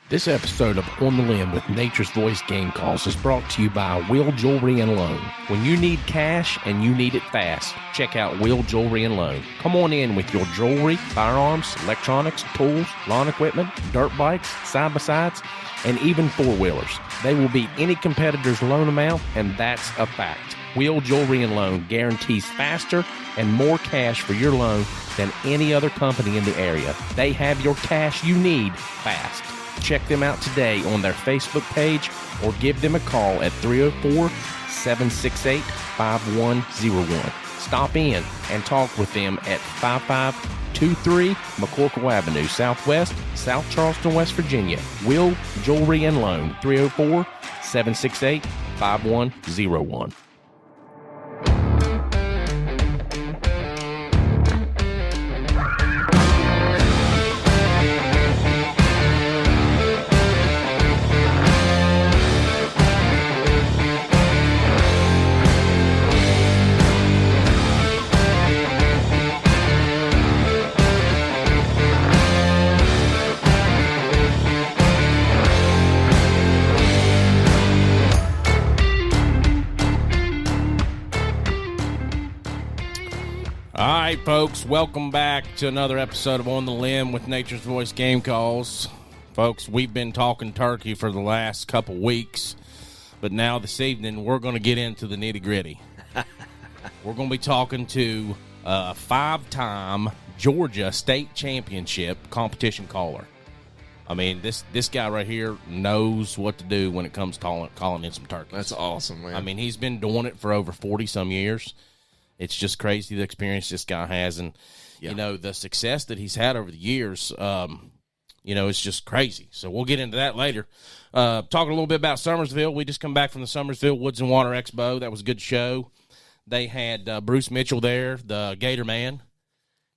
This episode of On the Limb with Nature's Voice Game Calls is brought to you by Will Jewelry and Loan. When you need cash and you need it fast, check out Will Jewelry and Loan. Come on in with your jewelry, firearms, electronics, tools, lawn equipment, dirt bikes, side-by-sides, and even four-wheelers. They will beat any competitor's loan amount, and that's a fact. Will Jewelry and Loan guarantees faster and more cash for your loan than any other company in the area. They have your cash you need fast. Check them out today on their Facebook page or give them a call at 304-768-5101. Stop in and talk with them at 5523 McCorkle Avenue, Southwest, South Charleston, West Virginia. Will Jewelry and Loan, 304-768-5101. All right, folks, welcome back to another episode of On the Limb with Nature's Voice Game Calls. Folks, we've been talking turkey for the last couple weeks, but now this evening we're going to get into the nitty-gritty. We're going to be talking to a five-time Georgia state championship competition caller. I mean, this guy right here knows what to do when it comes to calling in some turkeys. That's awesome, man. I mean, he's been doing it for over 40-some years. It's just crazy the experience this guy has, and, you know, the success that he's had over the years, you know, it's just crazy. So we'll get into that later. Talking a little bit about Summersville. We just come back from the Summersville Woods and Water Expo. That was a good show. They had Bruce Mitchell there, the Gator Man,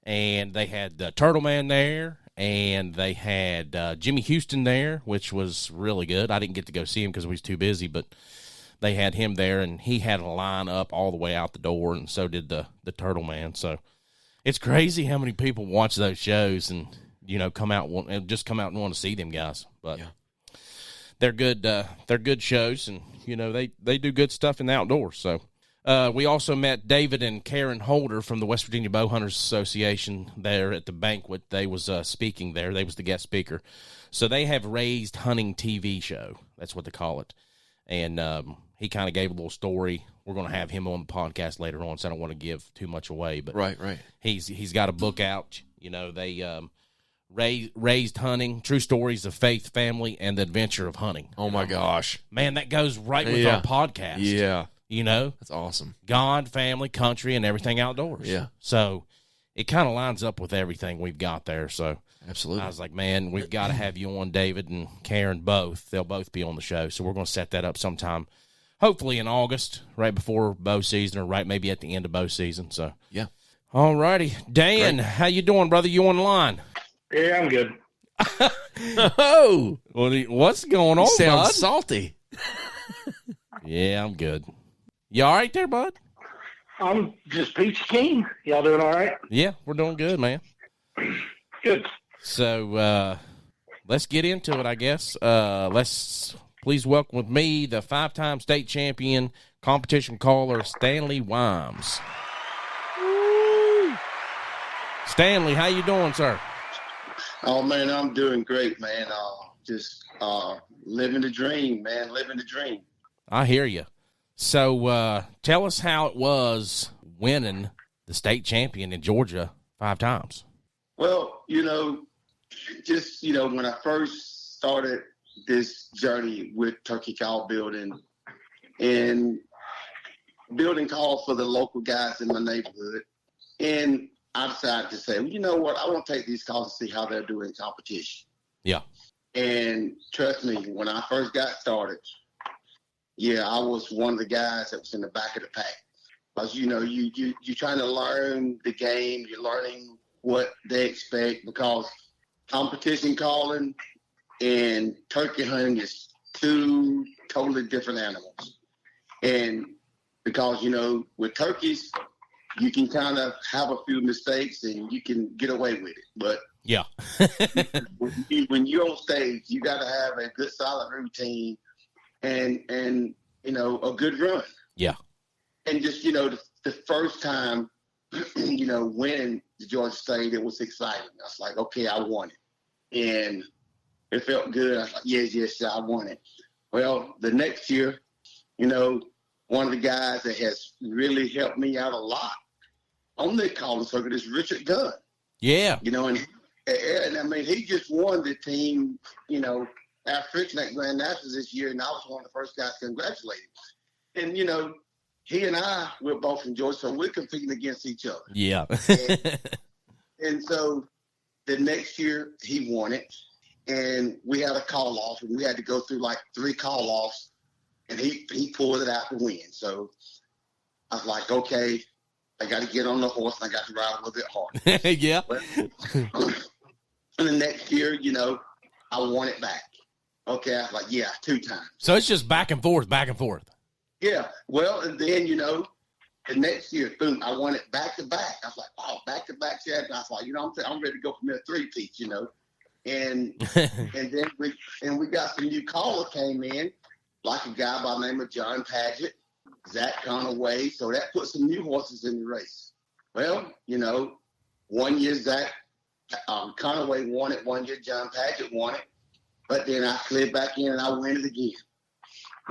and they had the Turtle Man there, and they had Jimmy Houston there, which was really good. I didn't get to go see him because we was too busy, but they had him there, and he had a line up all the way out the door, and so did the Turtle Man. So it's crazy how many people watch those shows and, you know, come out and want to see them guys. But they're good. They're good shows, and, you know, they do good stuff in the outdoors. So we also met David and Karen Holder from the West Virginia Bowhunters Association there at the banquet. They was speaking there. They was the guest speaker. So they have Raised Hunting TV show. That's what they call it. And he kind of gave a little story. We're going to have him on the podcast later on, so I don't want to give too much away. But right. He's got a book out. You know, they raised hunting, true stories of faith, family, and the adventure of hunting. Oh my gosh, man, that goes right with our podcast. Yeah, you know, that's awesome. God, family, country, and everything outdoors. Yeah. So it kind of lines up with everything we've got there. So. Absolutely. I was like, man, we've got to have you on, David and Karen both. They'll both be on the show. So we're going to set that up sometime, hopefully in August, right before bow season, or right maybe at the end of bow season. So, yeah. All righty. Dan, Great. How you doing, brother? You on the line? Yeah, I'm good. Oh, what's going on, Sounds bud? Salty. Yeah, I'm good. You all right there, bud? I'm just peachy keen. Y'all doing all right? Yeah, we're doing good, man. Good. So let's get into it, I guess. Let's please welcome with me the five-time state champion competition caller, Stanley Wymbs. Woo! Stanley, how you doing, sir? Oh, man, I'm doing great, man. Just living the dream, man, living the dream. I hear you. So tell us how it was winning the state champion in Georgia 5 times. Well, you know, just, you know, when I first started this journey with turkey call building and building calls for the local guys in my neighborhood, and I decided to say, well, you know what, I want to take these calls and see how they're doing in competition. Yeah. And trust me, when I first got started, I was one of the guys that was in the back of the pack. Because, you know, you're trying to learn the game, you're learning what they expect, because competition calling and turkey hunting is 2 totally different animals. And because, you know, with turkeys, you can kind of have a few mistakes and you can get away with it. But Yeah. When you're on stage, you got to have a good, solid routine and a good run. Yeah. And just, the first time, winning the Georgia State, it was exciting. I was like, okay, I won it. And it felt good. I was like, yes, I won it. Well, the next year, one of the guys that has really helped me out a lot on the calling circuit is Richard Gunn. Yeah. And I mean, he just won the team, after at Grand Nationals this year, and I was one of the first guys to congratulate him. And, he and we're both from Georgia, so we're competing against each other. Yeah. and so the next year, he won it, and we had a call-off, and we had to go through like 3 call-offs, and he pulled it out to win. So I was like, okay, I got to get on the horse, and I got to ride a little bit harder. Yeah. And the next year, I won it back. Okay, I was like, yeah, 2 times. So it's just back and forth. Yeah. Well, and then, the next year, boom, I won it back to back. I was like, wow, back to back champion. I was like, I'm ready to go from there 3-peat, And then we got some new callers came in, like a guy by the name of John Padgett, Zach Conaway. So that put some new horses in the race. Well, 1 year Zach Conaway won it, 1 year John Padgett won it. But then I slid back in and I won it again.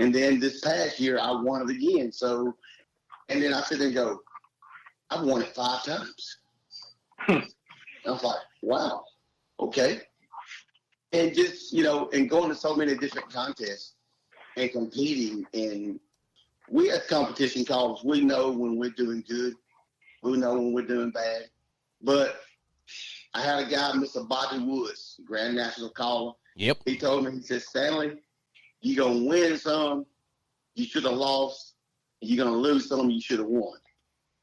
And then this past year I won it again. So, and then I sit there and go, I've won it 5 times. I was like, wow, okay. And just, and going to so many different contests and competing, and we as competition callers, we know when we're doing good, we know when we're doing bad. But I had a guy, Mr. Bobby Woods, Grand National caller. Yep. He told me, he said, Stanley, you're going to win some, you should have lost, and you're going to lose some, you should have won.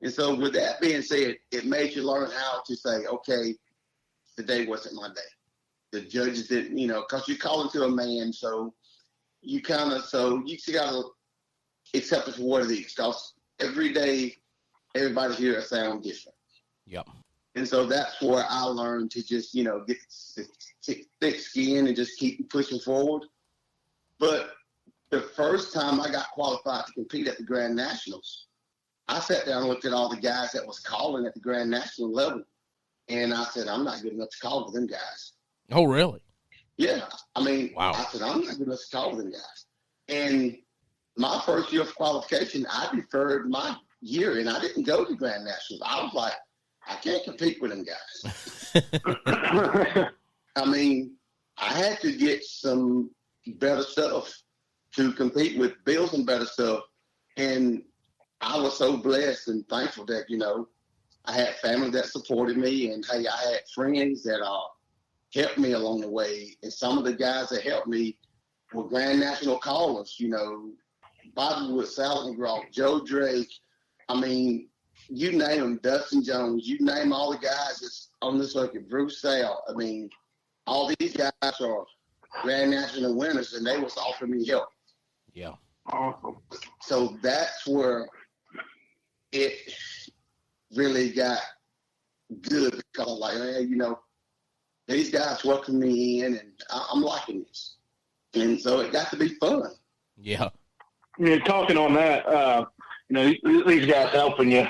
And so with that being said, it made you learn how to say, okay, today wasn't my day. The judges didn't, because you're calling to a man, so you just got to accept it for what it is. Because every day, everybody here sounds different. Yep. And so that's where I learned to just, get thick skin and just keep pushing forward. But the first time I got qualified to compete at the Grand Nationals, I sat down and looked at all the guys that was calling at the Grand National level. And I said, I'm not good enough to call with them guys. Oh, really? Yeah. I mean, wow. I said, I'm not good enough to call with them guys. And my first year of qualification, I deferred my year, and I didn't go to Grand Nationals. I was like, I can't compete with them guys. I mean, I had to get some better stuff to compete with, build some better stuff. And I was so blessed and thankful that, I had family that supported me, and hey, I had friends that helped me along the way. And some of the guys that helped me were Grand National callers, Bobby Wood, Sal McGraw, Joe Drake. I mean, you name them, Dustin Jones, you name all the guys that's on the circuit, Bruce Sale. I mean, all these guys are Grand National winners, and they was offering me help. Yeah. Awesome. So that's where it really got good, because like, hey, these guys welcome me in, and I'm liking this. And so it got to be fun. Yeah. Talking on that, these guys helping you.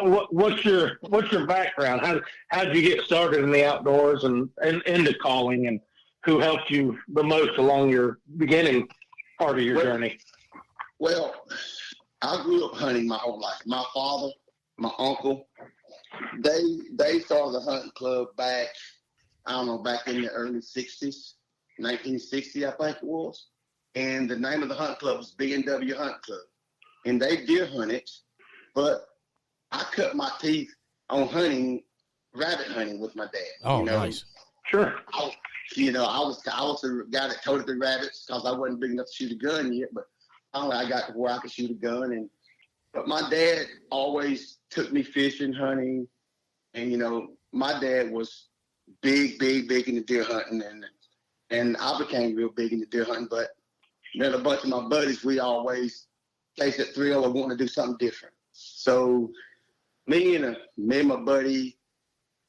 What's your background? How did you get started in the outdoors and into calling, and who helped you the most along your beginning part of your journey? Well, I grew up hunting my whole life. My father, my uncle, they started a hunting club back in the early 60s, 1960, I think it was. And the name of the hunt club was B&W Hunt Club. And they deer hunted, but I cut my teeth on rabbit hunting with my dad. Oh, nice. Sure. I was the guy that toted the rabbits because I wasn't big enough to shoot a gun yet, but finally I got to where I could shoot a gun. But my dad always took me fishing, hunting, and my dad was big into deer hunting, and I became real big into deer hunting. But then a bunch of my buddies, we always chased that thrill of wanting to do something different. So me and my buddy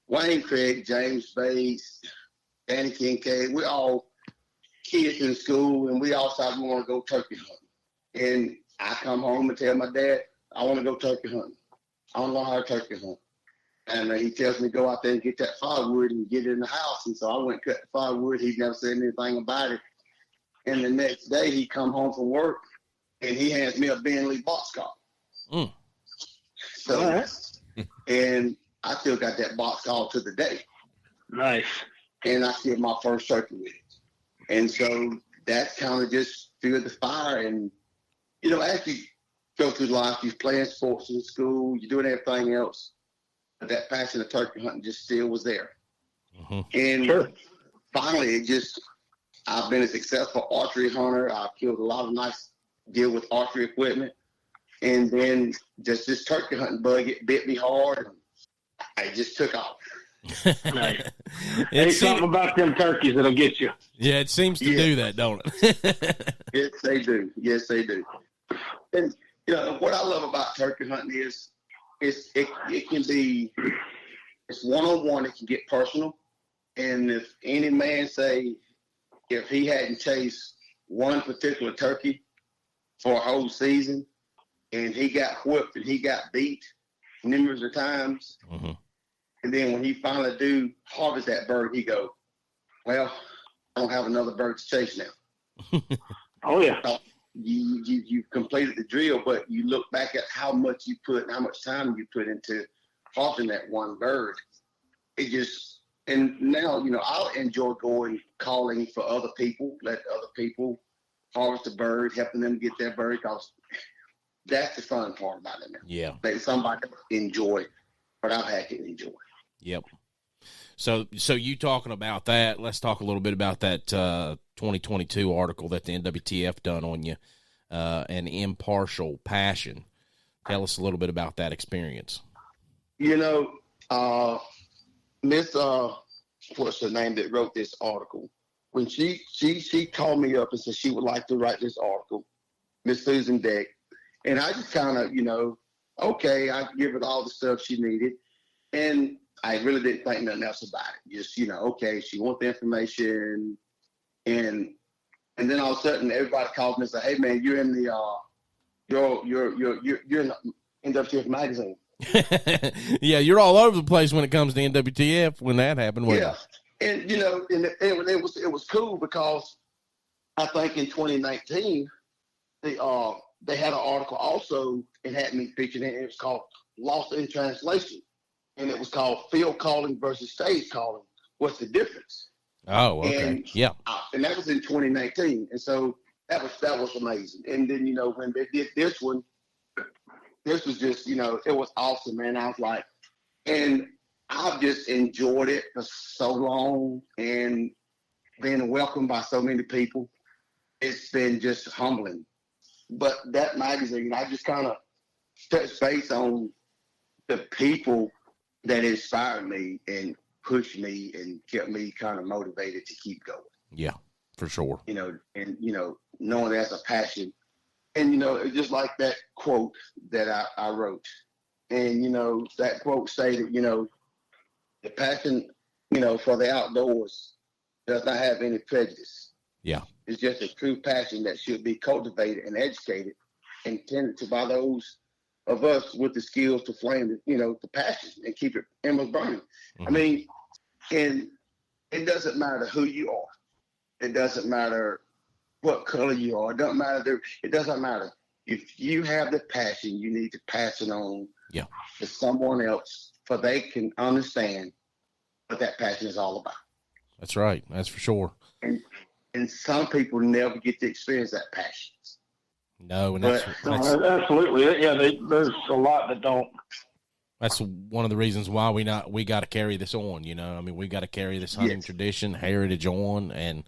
Wayne Craig, James Bates, Danny Kincaid, we all kids in school, and we all decided we want to go turkey hunting. And I come home and tell my dad, I want to go turkey hunting. I don't know how to turkey hunt. And he tells me to go out there and get that firewood and get it in the house. And so I went and cut the firewood. He never said anything about it. And the next day he come home from work and he hands me a Bentley boxcar. Mm. So, and I still got that boxcar to the day. Nice. And I killed my first turkey with it. And so that kind of just fueled the fire. And, you know, as you go through life, you're playing sports in school, you're doing everything else. But that passion of turkey hunting just still was there. Mm-hmm. And finally, I've been a successful archery hunter. I've killed a lot of nice deal with archery equipment. And then just this turkey hunting bug, it bit me hard. And I just took off. Nice. There's something about them turkeys that'll get you. Yeah, it seems to do that, don't it? Yes, they do. Yes, they do. And, you know, what I love about turkey hunting is it can be, it's one-on-one, it can get personal. And if any man say, if he hadn't chased one particular turkey for a whole season and he got whipped and he got beat numerous of times, mm-hmm. and then when he finally do harvest that bird, he go, well, I don't have another bird to chase now. Oh, yeah. So you completed the drill, but you look back at how much you put and how much time you put into harvesting that one bird. It just, and now, you know, I'll enjoy going calling for other people, let other people harvest a bird, helping them get their bird, because that's the fun part about it now. Yeah. Let somebody enjoy what I've had to enjoy. Yep. So you talking about that, let's talk a little bit about that 2022 article that the NWTF done on you, An Impartial Passion. Tell us a little bit about that experience. You know, Miss, what's her name that wrote this article? When she called me up and said she would like to write this article, Miss Susan Deck, and I just kind of, you know, okay, I give it all the stuff she needed, and I really didn't think nothing else about it. Just, you know, okay, she wants the information, and then all of a sudden everybody called me and said, "Hey man, you're in the you're in the NWTF magazine." Yeah, you're all over the place when it comes to NWTF. When that happened, yeah, and you know, and it was cool because I think in 2019 they had an article also and had me featured in it. It was called "Lost in Translation," and it was called "Field Calling versus Stage Calling. What's the difference?" Oh, okay, and, yeah, and that was in 2019, and so that was amazing. And then, you know, when they did this one, this was just, you know, it was awesome, man. I was like, and I've just enjoyed it for so long and being welcomed by so many people. It's been just humbling. But that magazine, I just kind of touched base on the people that inspired me and pushed me and kept me kind of motivated to keep going. Yeah, for sure. You know, and, you know, knowing that's a passion. And, you know, it's just like that quote that I wrote. And, you know, that quote stated, you know, the passion, you know, for the outdoors does not have any prejudice. Yeah. It's just a true passion that should be cultivated and educated and tended to by those of us with the skills to flame, you know, the passion and keep it embers burning. Mm-hmm. I mean, and it doesn't matter who you are. It doesn't matter what color you are. It doesn't matter. It doesn't matter. If you have the passion, you need to pass it on to someone else so they can understand what that passion is all about. That's right. That's for sure. And some people never get to experience that passion. No, and that's absolutely. Yeah, there's a lot that don't. That's one of the reasons why we got to carry this on. You know, I mean, we got to carry this hunting tradition, heritage on, and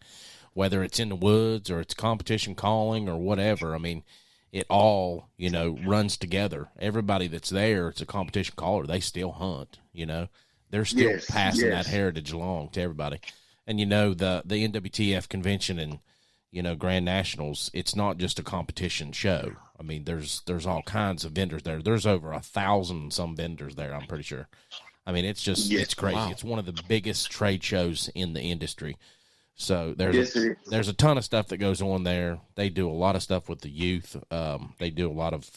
whether it's in the woods or it's competition calling or whatever, I mean, it all, you know, runs together. Everybody that's there, it's a competition caller. They still hunt. You know, they're still passing that heritage along to everybody. And you know, the NWTF convention and, you know, Grand Nationals, it's not just a competition show. I mean, there's all kinds of vendors there. There's over 1,000 some vendors there, I'm pretty sure. I mean, it's just it's crazy. Wow. It's one of the biggest trade shows in the industry. So there's a ton of stuff that goes on there. They do a lot of stuff with the youth. They do a lot of,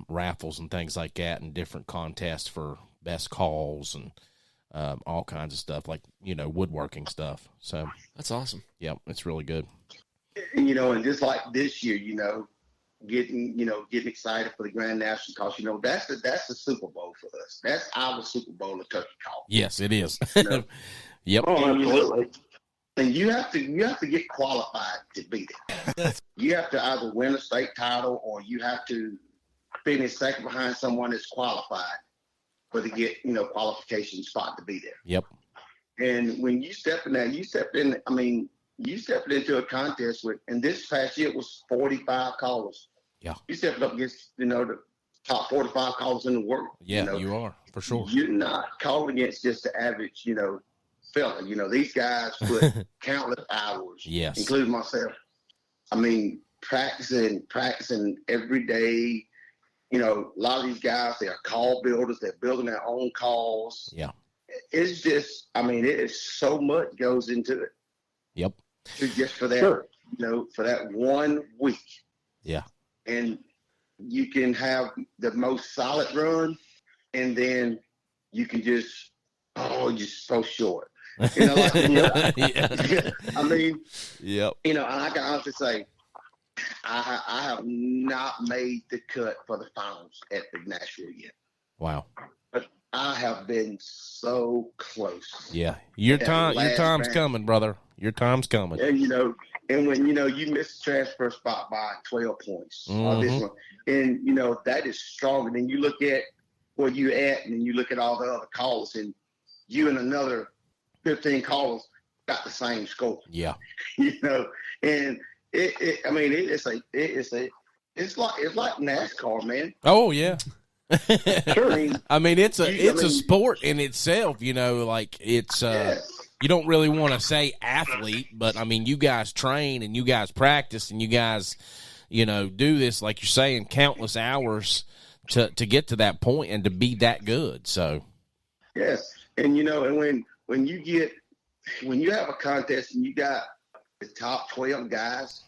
raffles and things like that, and different contests for best calls and all kinds of stuff, like, woodworking stuff. So that's awesome. Yeah, it's really good. And just like this year, getting excited for the Grand National, because that's the Super Bowl for us. That's our Super Bowl of turkey call. Yes, it is. Yep. Oh, absolutely. And you have to get qualified to be there. You have to either win a state title, or you have to finish second behind someone that's qualified for the qualification spot to be there. Yep. And when you step into a contest with, and this past year it was 45 callers. Yeah. You stepped up against, the top 45 callers in the world. Yeah, you are, for sure. You're not calling against just the average, fella. These guys put countless hours, yes, including myself. I mean, practicing every day. A lot of these guys, they are call builders. They're building their own calls. Yeah. It's just, it is so much goes into it. Yep. Just for that, for that 1 week. Yeah. And you can have the most solid run, and then you can just, you're so short. Yeah. I mean, yep. And I can honestly say, I have not made the cut for the finals at the Nashville yet. Wow. But I have been so close. Yeah. Your time's coming, brother. Your time's coming. And, and when, you miss the transfer spot by 12 points, or this one, and, that is strong. And then you look at where you're at, and then you look at all the other calls, and you and another 15 callers got the same score. Yeah. And it's like NASCAR, man. Oh yeah. Sure. It's a sport in itself, it's you don't really want to say athlete, but you guys train and you guys practice and you guys, do this, like you're saying, countless hours to get to that point and to be that good. So yes. And and when you have a contest and you got the top 12 guys,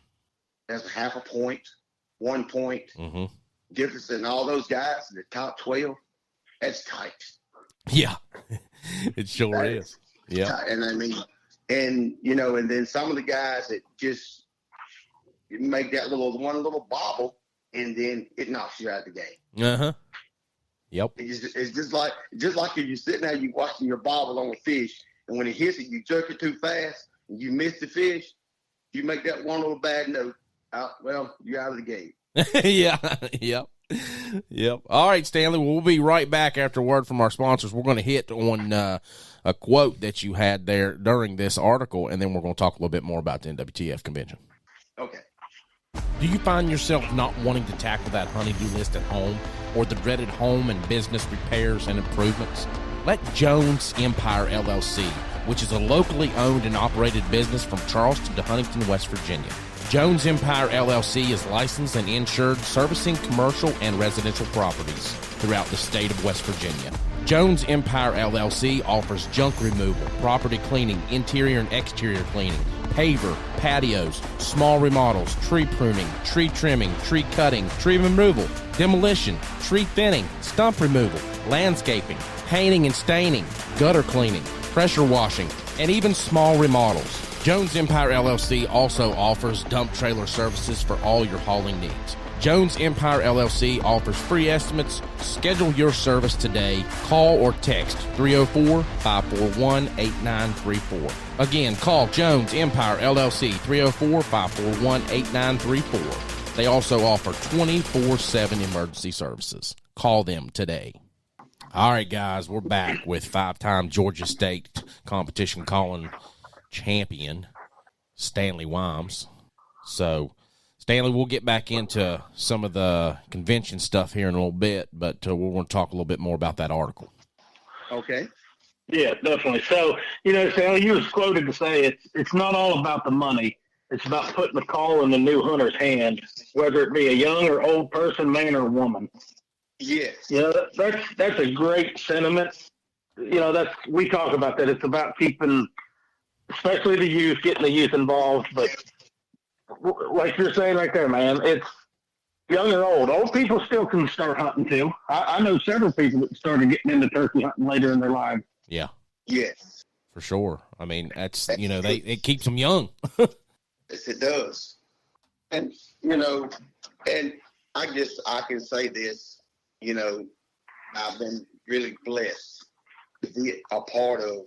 that's a half a point, 1 point difference in all those guys, the top 12, that's tight. Yeah, it sure is. Yeah. And and then some of the guys that just make that one little bobble, and then it knocks you out of the game. Uh-huh. Yep. It's just like if you're sitting there, you watching your bobble on a fish, and when it hits it, you jerk it too fast, and you miss the fish, you make that one little bad note. You're out of the game. Yeah. Yep. All right, Stanley. We'll be right back after a word from our sponsors. We're going to hit on a quote that you had there during this article, and then we're going to talk a little bit more about the NWTF convention. Okay. Do you find yourself not wanting to tackle that honey-do list at home, or the dreaded home and business repairs and improvements? Let Jones Empire LLC, which is a locally owned and operated business from Charleston to Huntington, West Virginia. Jones Empire LLC is licensed and insured, servicing commercial and residential properties throughout the state of West Virginia. Jones Empire LLC offers junk removal, property cleaning, interior and exterior cleaning, paver, patios, small remodels, tree pruning, tree trimming, tree cutting, tree removal, demolition, tree thinning, stump removal, landscaping, painting and staining, gutter cleaning, pressure washing, and even small remodels. Jones Empire LLC also offers dump trailer services for all your hauling needs. Jones Empire LLC offers free estimates. Schedule your service today. Call or text 304-541-8934. Again, call Jones Empire LLC 304-541-8934. They also offer 24/7 emergency services. Call them today. All right, guys, we're back with 5-time Georgia State competition calling champion Stanley Wymbs. So, Stanley, we'll get back into some of the convention stuff here in a little bit, but we're going to talk a little bit more about that article. Okay. Yeah, definitely. So, Stanley, you was quoted to say it's not all about the money. It's about putting the call in the new hunter's hand, whether it be a young or old person, man or woman. Yes. That's a great sentiment. We talk about that. It's about keeping, especially the youth, getting the youth involved. But like you're saying right there, man, it's young or old. Old people still can start hunting too. I know several people that started getting into turkey hunting later in their lives. Yeah. Yes. For sure. I mean, it keeps them young. Yes, it does. And, and I can say this, I've been really blessed to be a part of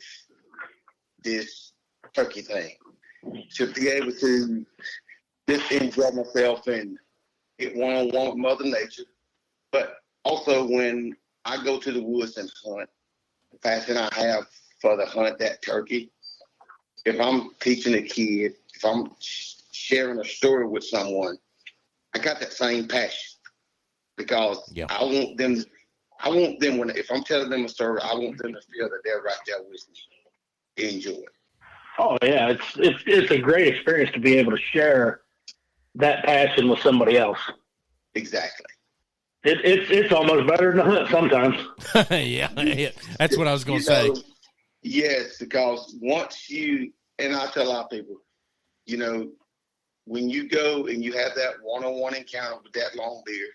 this turkey thing, to be able to just enjoy myself and get one-on-one with Mother Nature. But also when I go to the woods and hunt, the passion I have for the hunt, that turkey, if I'm teaching a kid, if I'm sharing a story with someone, I got that same passion because I want them, if I'm telling them a story, I want them to feel that they're right there with me. Enjoy it. Oh yeah, it's a great experience to be able to share that passion with somebody else. Exactly. It's almost better than a hunt sometimes. yeah, that's what I was going to say. Yes, because and I tell a lot of people, when you go and you have that one-on-one encounter with that long beard,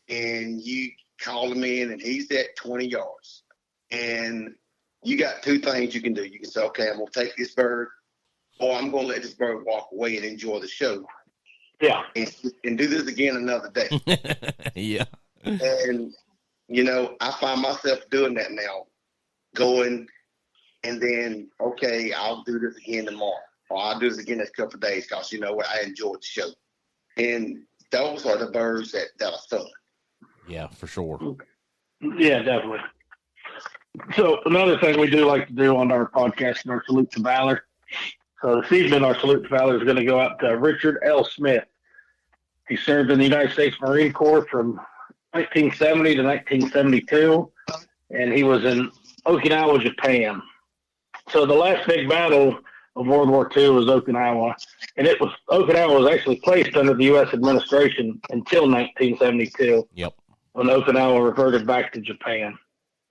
and you call him in and he's at 20 yards, and you got two things you can do. You can say, okay, I'm going to take this bird, or I'm going to let this bird walk away and enjoy the show. Yeah. And do this again another day. Yeah. And, I find myself doing that now, going and then, okay, I'll do this again tomorrow, or I'll do this again in a couple of days because, you know what, I enjoyed the show. And those are the birds that are fun. Yeah, for sure. Yeah, definitely. So another thing we do like to do on our podcast is our Salute to Valor. So this evening, our Salute to Valor is going to go out to Richard L. Smith. He served in the United States Marine Corps from 1970 to 1972, and he was in Okinawa, Japan. So the last big battle of World War II was Okinawa, and Okinawa was actually placed under the U.S. administration until 1972. Yep. When Okinawa reverted back to Japan.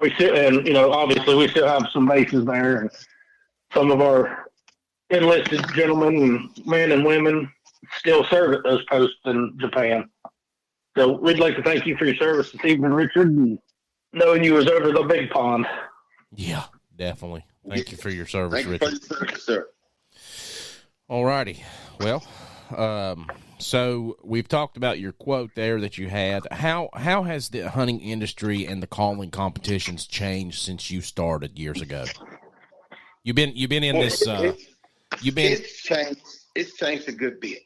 Obviously we still have some bases there, and some of our enlisted gentlemen and men and women still serve at those posts in Japan. So we'd like to thank you for your service this evening, Richard, and knowing you was over the big pond. Yeah, definitely. Thank you for your service, Richard. Thank you for your service, sir. All righty. Well, so we've talked about your quote there that you had. How has the hunting industry and the calling competitions changed since you started years ago? You've been in this. It's changed a good bit.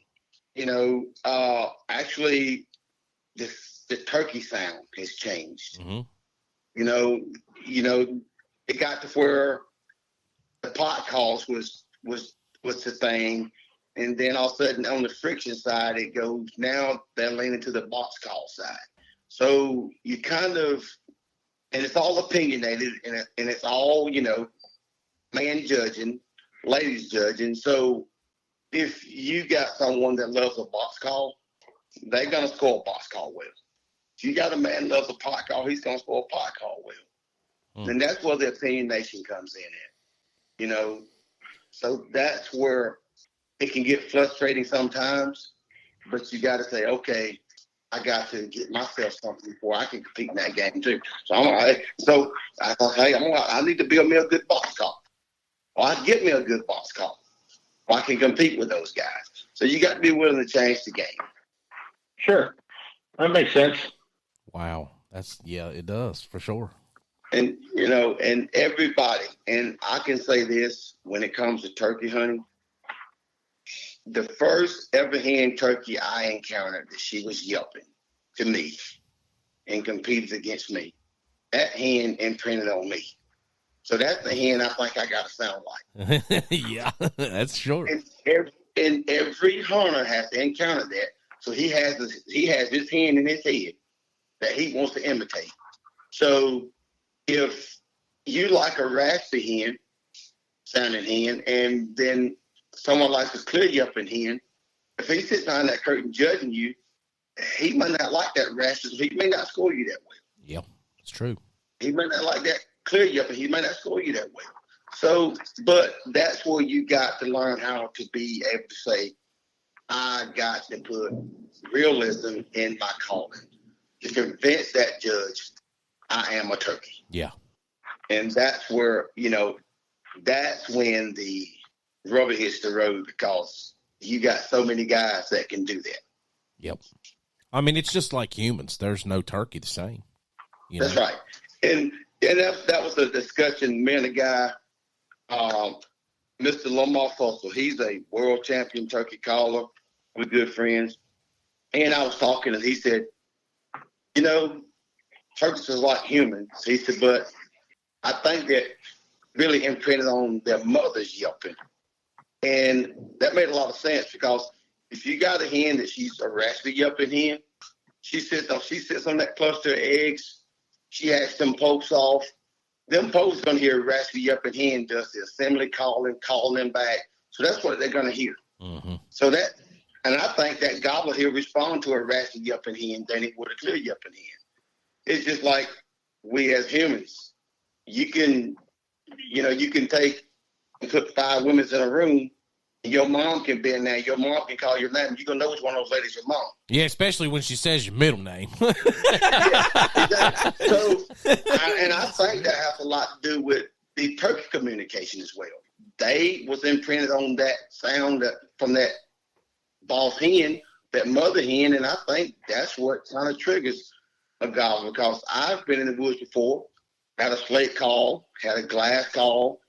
Actually, the turkey sound has changed. Mm-hmm. It got to where the pot calls was the thing. And then all of a sudden on the friction side, it goes, now they're leaning to the box call side. So you kind of, and it's all opinionated and it's all, man judging, ladies judging. So if you got someone that loves a box call, they're going to score a box call well. If you got a man that loves a pot call, he's going to score a pot call well. And that's where the opinionation comes in at, So that's where it can get frustrating sometimes, but you got to say, okay, I got to get myself something before I can compete in that game too. So I thought, hey, I need to build me a good box call, or I get me a good box call, or I can compete with those guys. So you got to be willing to change the game. Sure, that makes sense. Wow, it does for sure. And and everybody, and I can say this when it comes to turkey hunting. The first ever hen turkey I encountered, she was yelping to me and competed against me. That hen imprinted on me. So that's the hen I think I got to sound like. Yeah, that's sure. And every hunter has to encounter that. So he has this hen in his head that he wants to imitate. So if you like a raspy hen, sounding hen, and then someone likes a clear yelping hen, if he's sitting behind that curtain judging you, he might not like that raspy, so he may not score you that well. Yeah, it's true. He may not like that clear you up, and he may not score you that way. So, but that's where you got to learn how to be able to say, I got to put realism in my calling to convince that judge I am a turkey. Yeah. And that's where, that's when the rubber hits the road, because you got so many guys that can do that. Yep. I mean, it's just like humans. There's no turkey the same. That's right. And that was a discussion. Me and a guy, Mr. Lamar Fussell, he's a world champion turkey caller. We're good friends. And I was talking, and he said, turkeys are like humans. He said, but I think that really imprinted on their mothers yelping. And that made a lot of sense, because if you got a hen that she's a raspy yelping hen, she sits on that cluster of eggs, she has them pokes off. Them pokes going to hear a raspy yelping hen does the assembly calling them back. So that's what they're going to hear. Mm-hmm. So that, and I think that gobbler he'll respond to a raspy yelping hen than he would a clear yelping hen. It's just like we as humans. You can take and put 5 women in a room, and your mom can be in there. Your mom can call your name. You're going to know which one of those ladies your mom. Yeah, especially when she says your middle name. Yeah, exactly. So, I think that has a lot to do with the turkey communication as well. They was imprinted on that sound from that boss hen, that mother hen, and I think that's what kind of triggers a gobbler, because I've been in the woods before, had a slate call, had a glass call,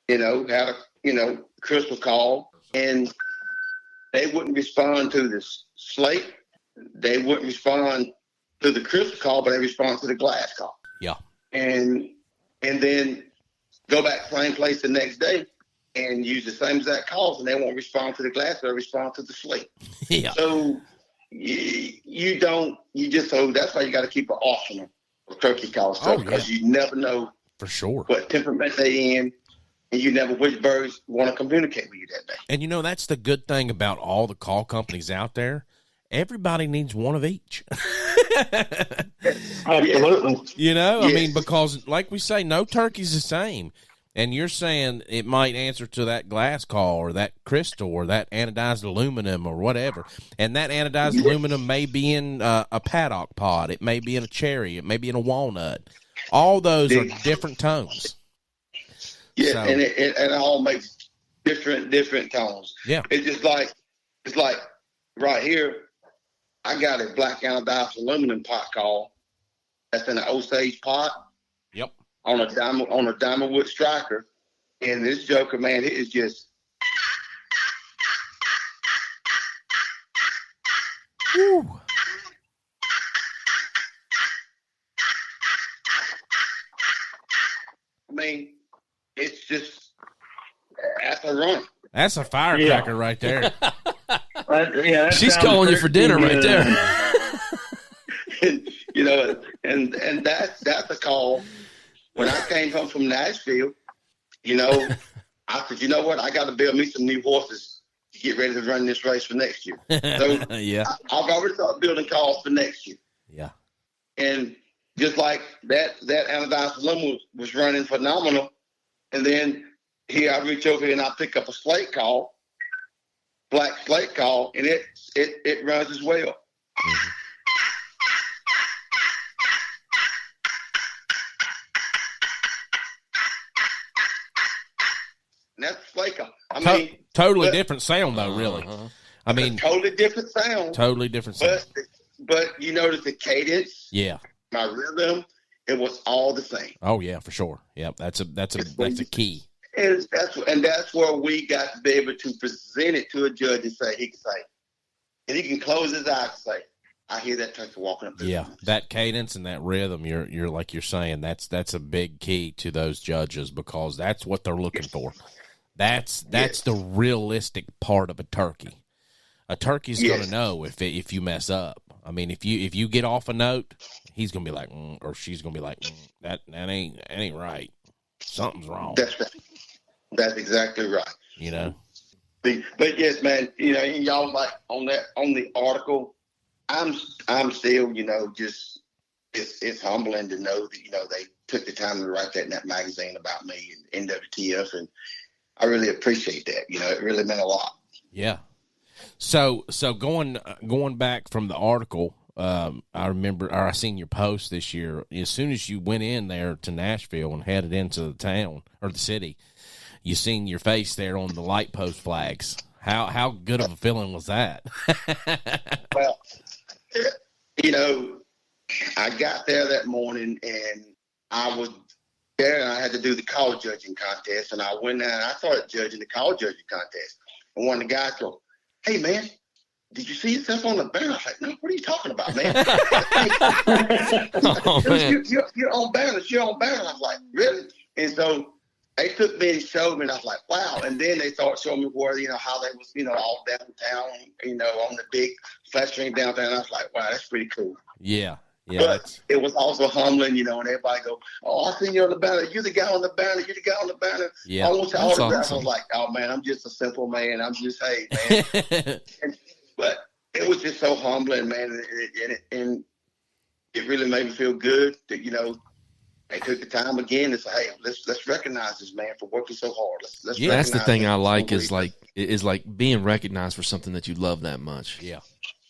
had a, crystal call, and they wouldn't respond to the slate. They wouldn't respond to the crystal call, but they respond to the glass call. Yeah. And then go back to the same place the next day and use the same exact calls, and they won't respond to the glass, they'll respond to the slate. Yeah. So so that's why you got to keep an arsenal of turkey call stuff, because you never know for sure what temperament they in, and you never which birds want to communicate with you that day. And that's the good thing about all the call companies out there. Everybody needs one of each. Absolutely. I mean, because like we say, no turkey's the same. And you're saying it might answer to that glass call or that crystal or that anodized aluminum or whatever. And that anodized aluminum may be in a paddock pod. It may be in a cherry. It may be in a walnut. All those are different tones. Yeah, so, and it all makes different tones. Yeah. It's like right here, I got a black anodized aluminum pot call that's in an Osage pot. Yep. On a diamond wood striker, and this joker, man, it is just. Woo. I mean, it's just that's a run. That's a firecracker right there. She's calling you for dinner right there. and that's a call. When I came home from Nashville, I said, you know what? I got to build me some new horses to get ready to run this race for next year. So yeah, I've already started building calls for next year. Yeah. And just like that anodized aluminum was running phenomenal. And then here I reach over here and I pick up a slate call, black slate call, and it runs as well. Mm-hmm. And that's slate call. I mean, totally different sound though, really. I mean, totally different sound. Totally different sound. But you notice the cadence. Yeah. My rhythm, it was all the same. Oh yeah, for sure. Yep, that's a key. And that's where we got to be able to present it to a judge and say, and he can close his eyes and say, I hear that turkey walking up there. Yeah, that cadence and that rhythm, you're like you're saying, that's a big key to those judges, because that's what they're looking for. That's the realistic part of a turkey. A turkey's going to know if you mess up. I mean, if you get off a note, he's going to be like, or she's going to be like, that ain't right. Something's wrong. That's exactly right. But yes, man, y'all like on the article, I'm still, just it's humbling to know that, they took the time to write that in that magazine about me and NWTF. And I really appreciate that. It really meant a lot. Yeah. So going back from the article, I seen your post this year. As soon as you went in there to Nashville and headed into the town or the city, you seen your face there on the light post flags. How good of a feeling was that? Well, I got there that morning and I was there and I had to do the call judging contest. And I went there and I started judging the call judging contest. And one of the guys goes, "Hey, man, did you see yourself on the banner?" I was like, "No, what are you talking about, man?" You're on banners. You're on banners. I was like, "Really?" And so they took me and showed me, and I was like, "Wow." And then they started showing me where, how they was, all downtown, on the big flat screen downtown. And I was like, "Wow, that's pretty cool." Yeah. Yeah. But it was also humbling, and everybody go, "Oh, I seen you on the banner. You're the guy on the banner. You're the guy on the banner." Yeah. I want to autograph. Awesome. I was like, "Oh, man, I'm just a simple man. I'm just, hey, man." But it was just so humbling, man. And it really made me feel good that, they took the time again to say, "Hey, let's recognize this man for working so hard." Let's that's the thing I like is like being recognized for something that you love that much. Yeah.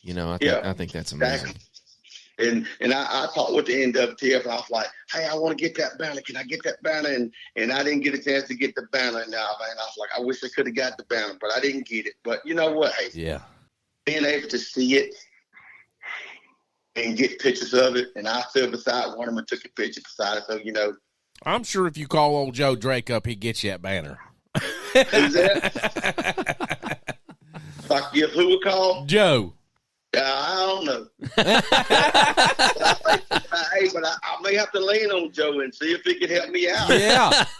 I think that's amazing. Exactly. And I talked with the NWTF, and I was like, "Hey, I want to get that banner. Can I get that banner?" And I didn't get a chance to get the banner now, man. I was like, I wish I could have got the banner, but I didn't get it. But you know what? Hey, yeah, being able to see it and get pictures of it, and I stood beside one of them and took a picture beside it. So, I'm sure if you call old Joe Drake up, he gets you that banner. Who's that? Like, who would call? Joe. I don't know. But I may have to lean on Joe and see if he can help me out.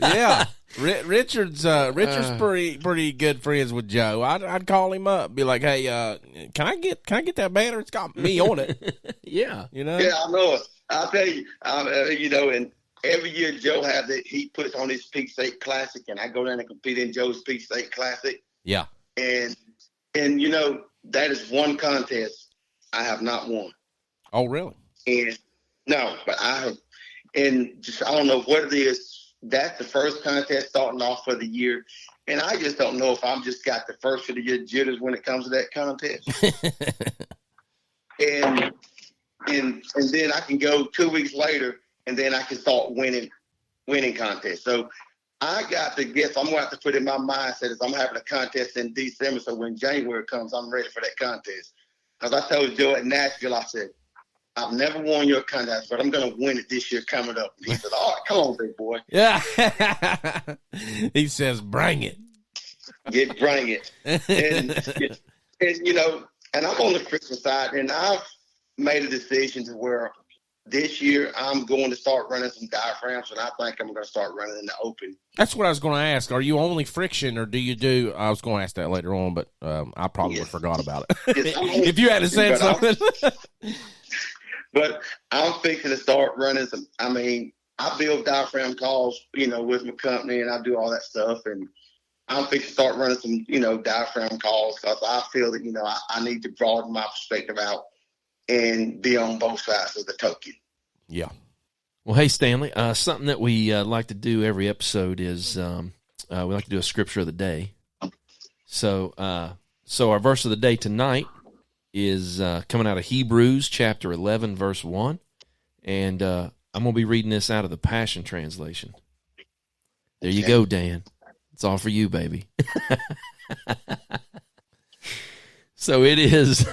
Yeah. Richard's pretty good friends with Joe. I'd call him up, be like, "Hey, can I get that banner? It's got me on it." Yeah, Yeah, I know it. I'll tell you, and every year Joe has it. He puts on his Peak State Classic, and I go down and compete in Joe's Peak State Classic. Yeah, and that is one contest I have not won. Oh, really? And no, but I have, and just I don't know what it is. That's the first contest starting off for the year, and I just don't know if I'm just got the first of the year jitters when it comes to that contest. and then I can go 2 weeks later, and then I can start winning contests. So I got to guess. I'm going to have to put in my mindset is I'm having a contest in December, so when January comes, I'm ready for that contest. Because I told Joe at Nashville, I said, "I've never won your contest, but I'm going to win it this year coming up." And he said, "All right, come on, big boy." Yeah. He says, "Bring it." Bring it. And I'm on the Christian side, and I've made a decision to where this year I'm going to start running some diaphragms, and I think I'm going to start running in the open. That's what I was going to ask. Are you only friction, or do you do? I was going to ask that later on, but I probably forgot about it. If you had to say something. But I'm fixing to start running some. I mean, I build diaphragm calls, with my company, and I do all that stuff. And I'm fixing to start running some, diaphragm calls because I feel that, I need to broaden my perspective out and be on both sides of the token. Yeah. Well, hey, Stanley, something that we like to do every episode is we like to do a scripture of the day. So our verse of the day tonight is coming out of Hebrews chapter 11, verse 1. And I'm going to be reading this out of the Passion Translation. There you go, Dan. It's all for you, baby. So it is,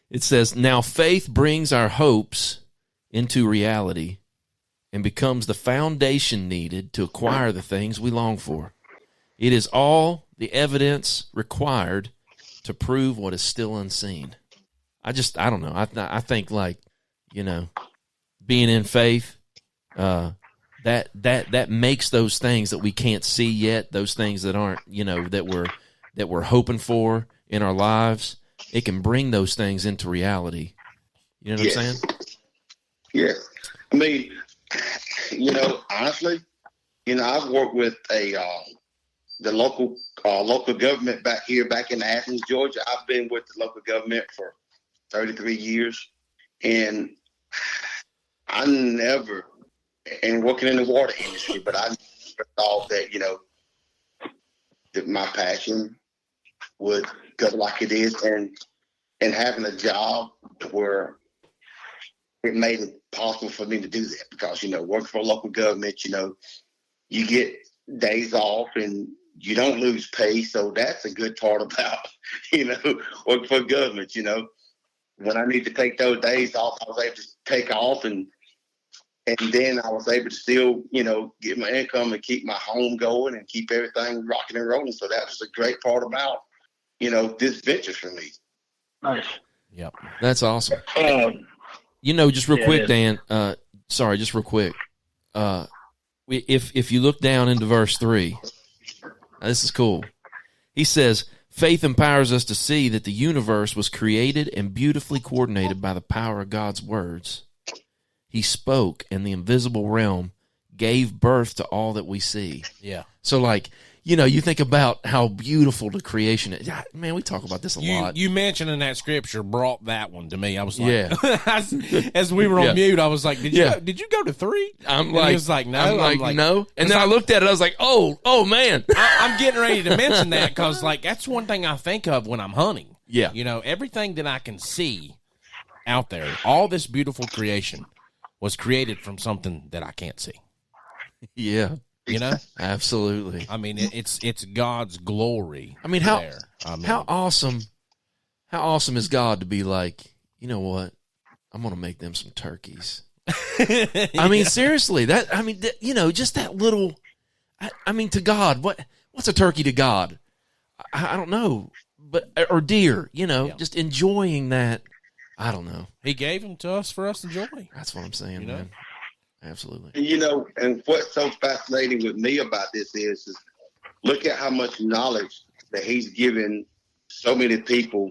it says, "Now faith brings our hopes into reality and becomes the foundation needed to acquire the things we long for. It is all the evidence required to prove what is still unseen." I don't know. I think being in faith, that makes those things that we can't see yet, those things that aren't, that we're hoping for in our lives, it can bring those things into reality. You know what I'm saying? Yeah. I mean, honestly, I've worked with the local government back in Athens, Georgia. I've been with the local government for 33 years. And I never, and working in the water industry, but I never thought that, that my passion would go like it is, and having a job where it made it possible for me to do that, because, working for a local government, you get days off and you don't lose pay. So that's a good part about, working for government, when I need to take those days off, I was able to take off, and then I was able to still, get my income and keep my home going and keep everything rocking and rolling. So that was a great part about, this venture for me. Nice. Yep. That's awesome. Just real Yeah, quick, Dan, sorry, just real quick. If you look down into verse 3, this is cool. He says, faith empowers us to see that the universe was created and beautifully coordinated by the power of God's words. He spoke, and the invisible realm gave birth to all that we see. Yeah. So, you think about how beautiful the creation is. Man, we talk about this a lot. You mentioning that scripture brought that one to me. I was like, yeah. as we were on mute, I was like, did you go to 3? I'm and like, he was like, no. I'm like, no. And then I looked at it, I was like, oh man. I'm getting ready to mention that because, that's one thing I think of when I'm hunting. Yeah. Everything that I can see out there, all this beautiful creation was created from something that I can't see. Yeah. Absolutely. I mean, it's God's glory. I mean, how awesome is God to be like, you know what? I'm going to make them some turkeys. I mean, seriously, just that little, to God, what's a turkey to God? I don't know, or deer, just enjoying that. I don't know. He gave them to us for us to enjoy. That's what I'm saying, man. Absolutely. And what's so fascinating with me about this is look at how much knowledge that he's given so many people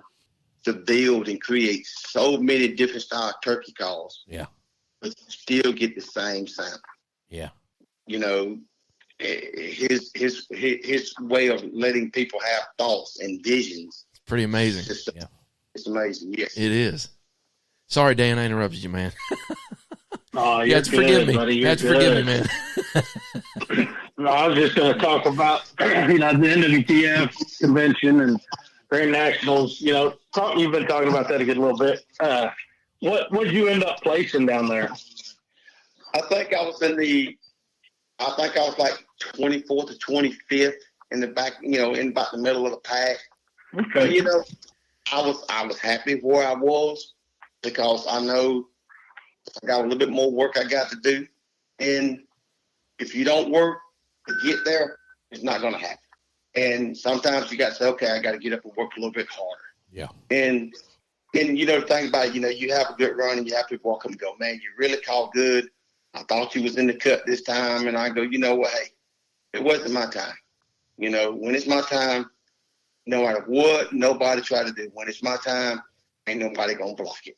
to build and create so many different style turkey calls. Yeah. But still get the same sound. Yeah. His way of letting people have thoughts and visions. It's pretty amazing. It's amazing. Yes. It is. Sorry, Dan, I interrupted you, man. Oh, you're good, forgive me. buddy. You have to forgive me, man. No, I was just going to talk about, the NWTF convention and Grand Nationals. You've been talking about that a good little bit. What did you end up placing down there? I think I was like 24th to 25th in the back, in about the middle of the pack. Okay. But, I was happy where I was, because I know I got a little bit more work I got to do. And if you don't work to get there, it's not going to happen. And sometimes you got to say, okay, I got to get up and work a little bit harder. Yeah. And the thing about it, you have a good run and you have people walk up and go, man, you really called good. I thought you was in the cut this time. And I go, you know what? Hey, it wasn't my time. When it's my time, no matter what nobody try to do, when it's my time, ain't nobody going to block it.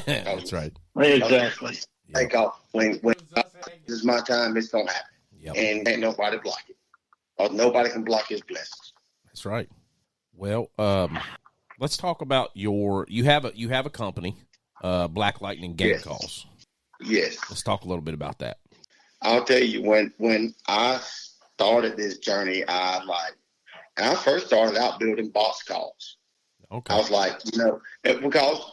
That's right. Exactly. Take off. When it's my time, it's going to happen. Yep. And ain't nobody block it. Or nobody can block his blessings. That's right. Well, let's talk about you have a company, Black Lightning Game Calls. Yes. Let's talk a little bit about that. I'll tell you, when I started this journey, I first started out building box calls. Okay. I was like, because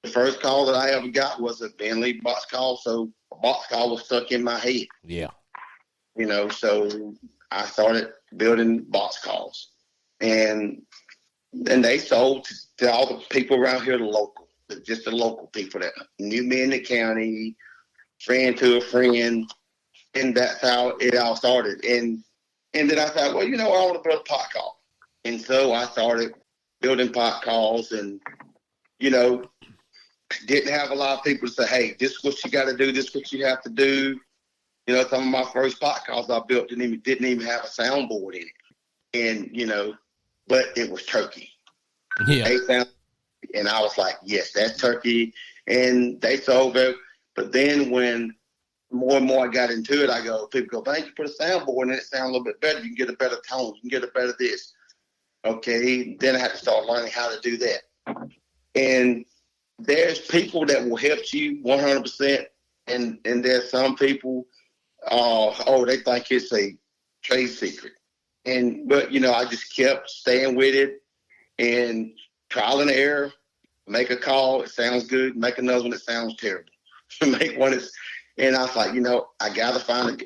the first call that I ever got was a Bentley box call, so a box call was stuck in my head. Yeah. So I started building box calls, and they sold to all the people around here, just the local people that knew me in the county, friend to a friend, and that's how it all started. And then I thought, well, I want to build a pot call, and so I started building pot calls, and didn't have a lot of people to say, hey, this is what you got to do, this is what you have to do. Some of my first pot calls I built didn't even have a soundboard in it. And, but it was turkey. Yeah. And I was like, yes, that's turkey. And they sold it. But then when more and more I got into it, people go, man, you put a soundboard in it, it sounds a little bit better. You can get a better tone. You can get a better this. Okay. Then I had to start learning how to do that. And there's people that will help you 100%. And there's some people, they think it's a trade secret. But I just kept staying with it and trial and error, make a call, it sounds good, make another one that sounds terrible. Make one and I was like, I got to find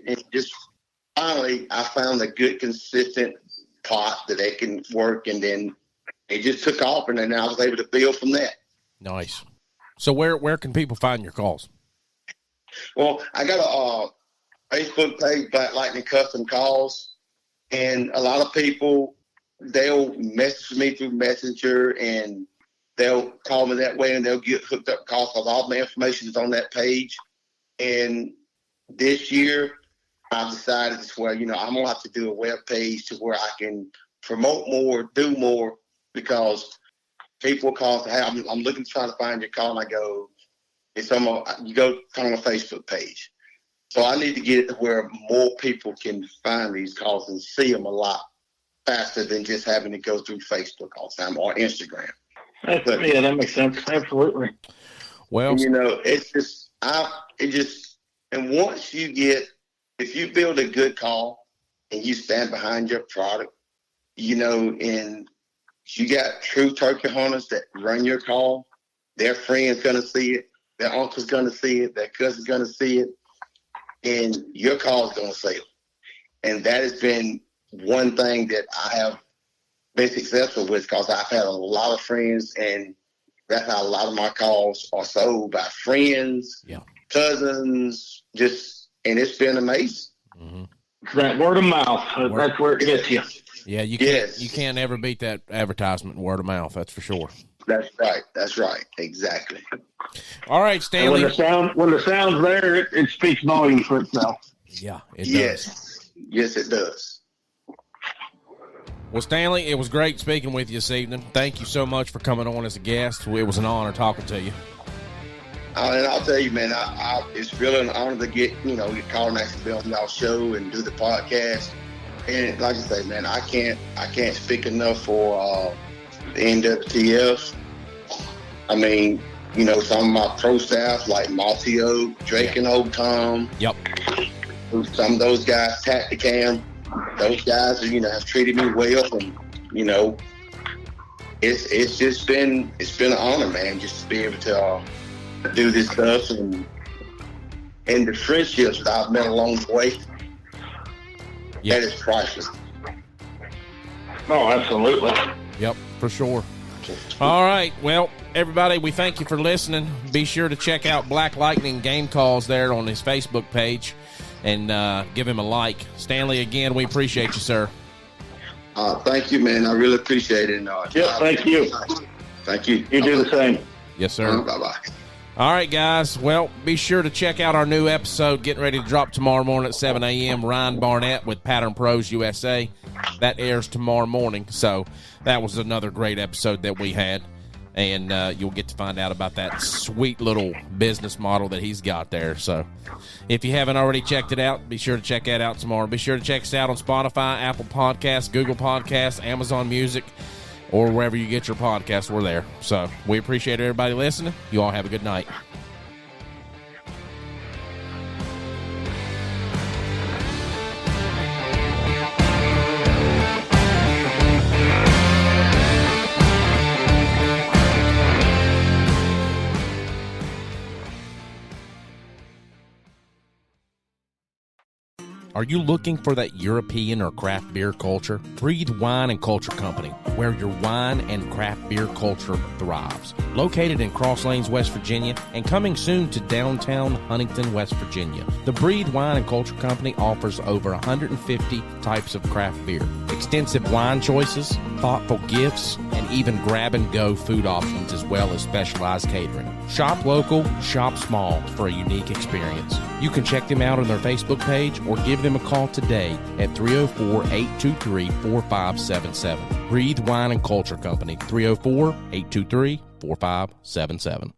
finally I found a good, consistent plot that they can work, and then it just took off, and then I was able to build from that. Nice. So where can people find your calls? Well, I got a Facebook page, Black Lightning Custom Calls, and a lot of people, they'll message me through Messenger, and they'll call me that way, and they'll get hooked up calls, because all my information is on that page. And this year, I've decided I'm going to have to do a web page to where I can promote more, do more, because people call, hey, I'm looking to try to find your call, and I go, you go on a Facebook page. So I need to get it to where more people can find these calls and see them a lot faster than just having to go through Facebook all the time or Instagram. That makes sense. Absolutely. Well, and once if you build a good call and you stand behind your product, and you got true turkey hunters that run your call, their friend's going to see it, their uncle's going to see it, their cousin's going to see it, and your call is going to sell. And that has been one thing that I have been successful with, because I've had a lot of friends, and that's how a lot of my calls are sold, by friends, cousins, and it's been amazing. Mm-hmm. That word of mouth, that's where it gets you. Yeah, you can't ever beat that advertisement and word of mouth, that's for sure. That's right. Exactly. All right, Stanley. When the sound's there, it speaks volumes for itself. Yeah, it does. Yes, it does. Well, Stanley, it was great speaking with you this evening. Thank you so much for coming on as a guest. It was an honor talking to you. And I'll tell you, man, it's really an honor to get called and actually be on y'all show and do the podcast. And like I say, man, I can't speak enough for the NWTF. I mean, some of my pro staff like Maltio, Drake and Old Tom. Yep. Some of those guys, Tacticam, those guys, have treated me well, and it's been an honor, man, just to be able to do this stuff, and the friendships that I've met along the way. That is priceless. Oh, absolutely. Yep, for sure. All right. Well, everybody, we thank you for listening. Be sure to check out Black Lightning Game Calls there on his Facebook page, and give him a like. Stanley, again, we appreciate you, sir. Thank you, man. I really appreciate it. Thank you. Thank you. You do the same. Yes, sir. Bye-bye. All right, guys. Well, be sure to check out our new episode getting ready to drop tomorrow morning at 7 a.m. Ryan Barnett with Pattern Pros USA. That airs tomorrow morning. So that was another great episode that we had. And you'll get to find out about that sweet little business model that he's got there. So if you haven't already checked it out, be sure to check that out tomorrow. Be sure to check us out on Spotify, Apple Podcasts, Google Podcasts, Amazon Music, or wherever you get your podcasts. We're there. So we appreciate everybody listening. You all have a good night. Are you looking for that European or craft beer culture? Breathe Wine and Culture Company, where your wine and craft beer culture thrives. Located in Cross Lanes, West Virginia, and coming soon to downtown Huntington, West Virginia. The Breathe Wine and Culture Company offers over 150 types of craft beer, extensive wine choices, thoughtful gifts, and even grab-and-go food options, as well as specialized catering. Shop local, shop small for a unique experience. You can check them out on their Facebook page or give them a call today at 304-823-4577. Breathe Wine and Culture Company, 304-823-4577.